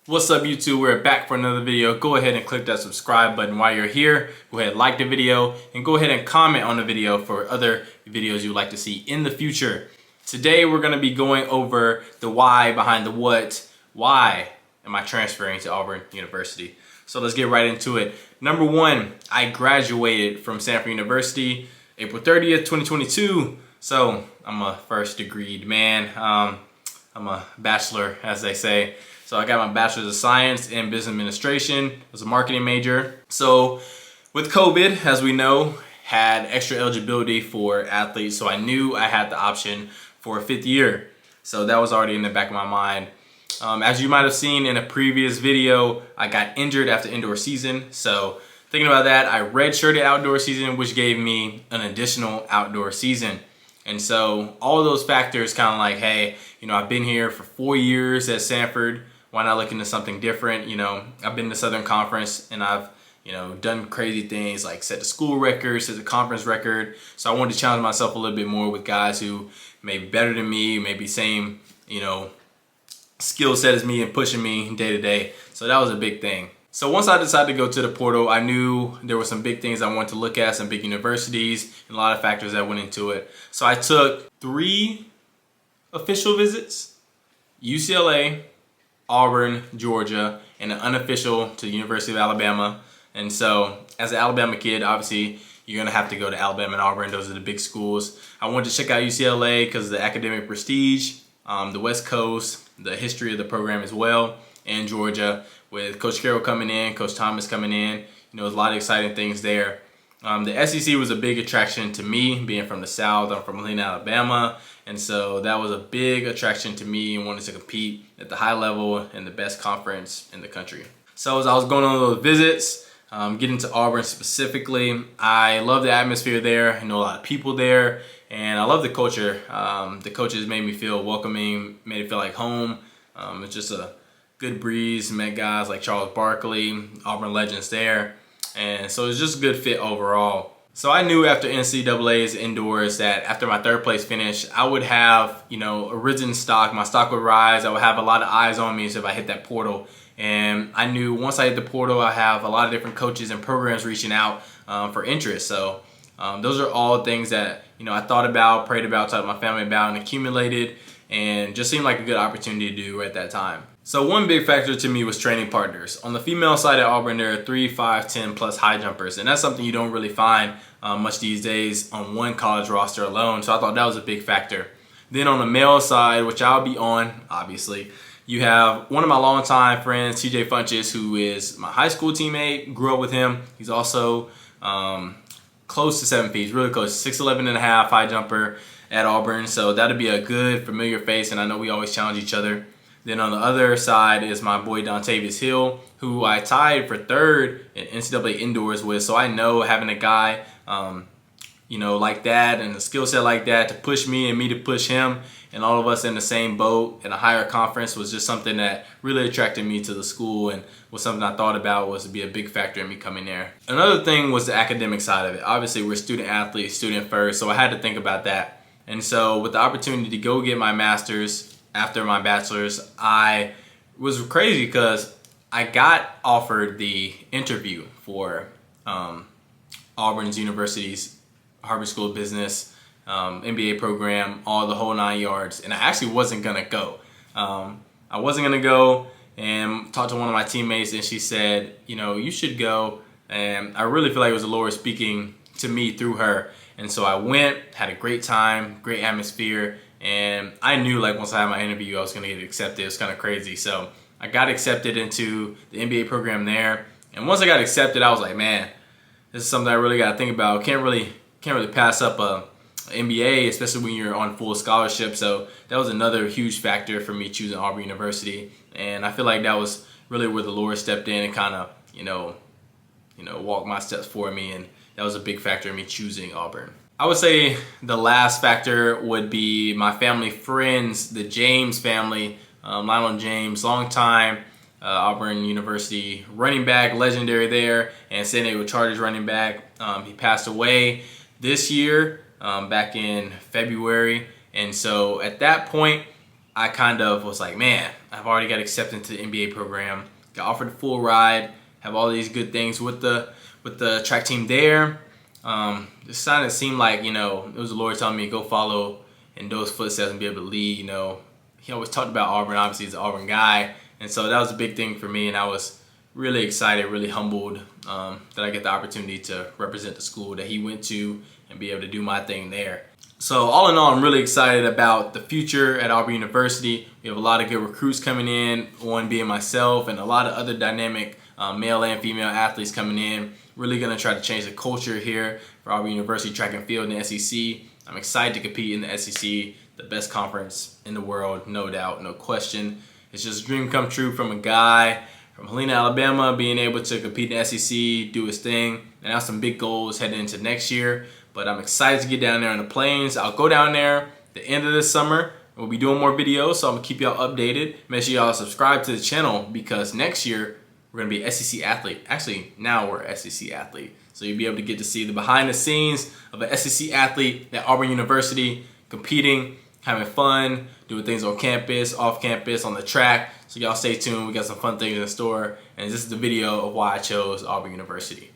What's up YouTube? We're back for another video. Go ahead and click that subscribe button while you're here. Go ahead and like the video and go ahead and comment on the video for other videos you'd like to see in the future. Today we're going to be going over the why behind the what. Why am I transferring to Auburn University? So let's get right into it. Number one, I graduated from Stanford University April 30th, 2022. So I'm a first degreed man. I'm a bachelor, as they say. So I got my bachelor's of science in business administration. I was a marketing major. So with COVID, as we know, had extra eligibility for athletes. So I knew I had the option for a fifth year. So that was already in the back of my mind. As you might have seen in a previous video, I got injured after indoor season. So thinking about that, I redshirted outdoor season, which gave me an additional outdoor season. And so all of those factors kind of like, hey, I've been here for 4 years at Stanford. Why not look into something different? I've been to Southern Conference and I've, done crazy things like set the school record, set the conference record. So I wanted to challenge myself a little bit more with guys who may be better than me, maybe same, skill set as me and pushing me day to day. So that was a big thing. So once I decided to go to the portal, I knew there were some big things I wanted to look at, some big universities, and a lot of factors that went into it. So I took 3 official visits: UCLA, Auburn, Georgia, and an unofficial to the University of Alabama. And so as an Alabama kid, obviously you're gonna have to go to Alabama and Auburn. Those are the big schools. I wanted to check out UCLA because of the academic prestige, the West Coast, the history of the program as well, and Georgia with Coach Carroll coming in, Coach Thomas coming in. There's a lot of exciting things there. The SEC was a big attraction to me, being from the South. I'm from Helena, Alabama. And so that was a big attraction to me and wanted to compete at the high level in the best conference in the country. So as I was going on those visits, getting to Auburn specifically, I love the atmosphere there. I know a lot of people there, and I love the culture. The coaches made me feel welcoming, made it feel like home. It's just a good breeze. Met guys like Charles Barkley, Auburn legends there. And so it's just a good fit overall. So I knew after NCAA's indoors that after my 3rd place finish, I would have, a risen stock. My stock would rise. I would have a lot of eyes on me if I hit that portal. And I knew once I hit the portal, I have a lot of different coaches and programs reaching out for interest. So those are all things that, I thought about, prayed about, talked to my family about, and accumulated, and just seemed like a good opportunity to do at that time. So one big factor to me was training partners. On the female side at Auburn, there are 3, 5, 10 plus high jumpers, and that's something you don't really find much these days on one college roster alone. So I thought that was a big factor. Then on the male side, which I'll be on, obviously, you have one of my longtime friends, TJ Funches, who is my high school teammate. Grew up with him. He's also close to 7 feet. He's really close, 6'11 and a half, high jumper at Auburn. So that'll be a good familiar face, and I know we always challenge each other. Then on the other side is my boy Dontavius Hill, who I tied for 3rd in NCAA indoors with. So I know having a guy, like that and a skill set like that to push me and me to push him, and all of us in the same boat in a higher conference was just something that really attracted me to the school, and was something I thought about was to be a big factor in me coming there. Another thing was the academic side of it. Obviously, we're student athletes, student first, so I had to think about that. And so with the opportunity to go get my master's after my bachelor's, I was crazy because I got offered the interview for Auburn University's Harvard School of Business, MBA program, all the whole 9 yards, and I actually wasn't gonna go. I wasn't gonna go, and talked to one of my teammates, and she said, you should go. And I really feel like it was the Lord speaking to me through her. And so I went, had a great time, great atmosphere, and I knew like once I had my interview, I was gonna get accepted. It was kind of crazy. So I got accepted into the MBA program there. And once I got accepted, I was like, man, this is something I really gotta think about. Can't really pass up a MBA, especially when you're on full scholarship. So that was another huge factor for me choosing Auburn University. And I feel like that was really where the Lord stepped in and kind of, walked my steps for me. And that was a big factor in me choosing Auburn. I would say the last factor would be my family friends, the James family, Lionel James, longtime Auburn University running back, legendary there, and San Diego Chargers running back. He passed away this year, back in February. And so at that point, I kind of was like, man, I've already got accepted into the NBA program, got offered a full ride, have all these good things with the track team there. Just kind of seemed like, you know, it was the Lord telling me to go follow in those footsteps and be able to lead. You know, he always talked about Auburn. Obviously, he's an Auburn guy, and so that was a big thing for me. And I was really excited, really humbled that I get the opportunity to represent the school that he went to and be able to do my thing there. So all in all, I'm really excited about the future at Auburn University. We have a lot of good recruits coming in, one being myself, and a lot of other dynamic male and female athletes coming in. Really going to try to change the culture here for Auburn University track and field in the SEC. I'm excited to compete in the SEC, the best conference in the world, no doubt, no question. It's just a dream come true from a guy from Helena, Alabama, being able to compete in the SEC, do his thing, and have some big goals heading into next year. But I'm excited to get down there on the plains. I'll go down there the end of this summer. We'll be doing more videos, so I'm going to keep y'all updated. Make sure y'all subscribe to the channel because next year we're going to be an SEC athlete. Actually, now we're an SEC athlete. So you'll be able to get to see the behind the scenes of an SEC athlete at Auburn University, competing, having fun, doing things on campus, off campus, on the track. So y'all stay tuned. We got some fun things in store. And this is the video of why I chose Auburn University.